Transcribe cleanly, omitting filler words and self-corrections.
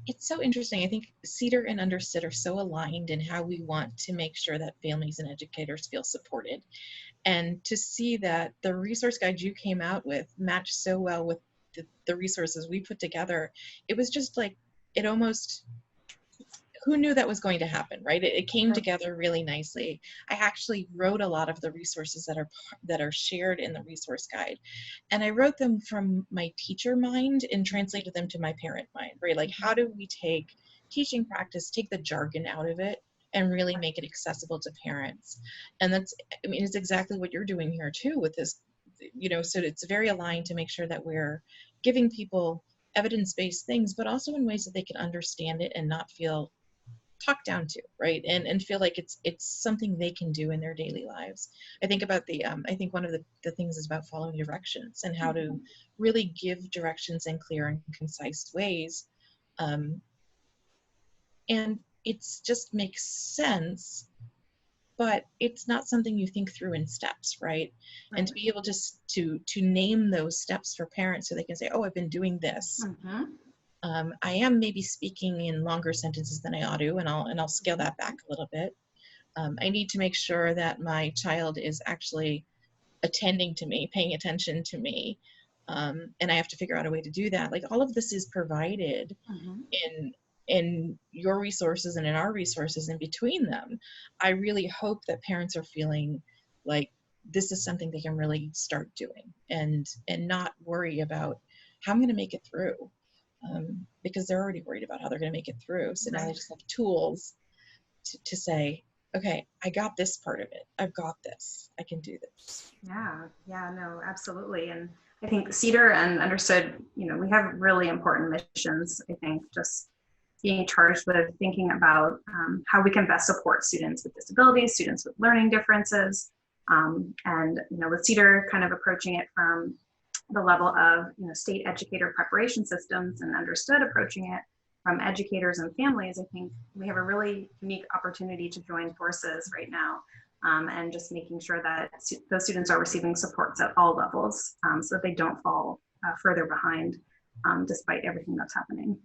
It's so interesting. I think Cedar and Understood are so aligned in how we want to make sure that families and educators feel supported. And to see that the resource guide you came out with matched so well with the resources we put together, it was just like, it almost, who knew that was going to happen, right? It came Right. together really nicely. I actually wrote a lot of the resources that are shared in the resource guide, and I wrote them from my teacher mind and translated them to my parent mind, right? Like, how do we take teaching practice, take the jargon out of it, and really make it accessible to parents? And that's, I mean, it's exactly what you're doing here too with this, so it's very aligned to make sure that we're giving people evidence-based things, but also in ways that they can understand it and not feel talked down to, right? And feel like it's something they can do in their daily lives. I think about I think one of the things is about following directions and how to really give directions in clear and concise ways. um, and it's just makes sense, but it's not something you think through in steps, right? And Right. to be able to name those steps for parents so they can say, oh, I've been doing this. Mm-hmm. I am maybe speaking in longer sentences than I ought to, and I'll scale that back a little bit. I need to make sure that my child is actually attending to me, paying attention to me, and I have to figure out a way to do that. Like, all of this is provided Mm-hmm. in your resources and in our resources in between them. I really hope that parents are feeling like this is something they can really start doing, and not worry about how I'm going to make it through, because they're already worried about how they're going to make it through. So now they Right. just have tools to say, okay, I got this part of it. I've got this. I can do this. Yeah, yeah, no, absolutely. And I think Cedar and Understood, we have really important missions. I think just being charged with thinking about how we can best support students with disabilities, students with learning differences, and with Cedar kind of approaching it from the level of state educator preparation systems, and Understood approaching it from educators and families. I think we have a really unique opportunity to join forces right now, and just making sure that those students are receiving supports at all levels, so that they don't fall further behind, despite everything that's happening.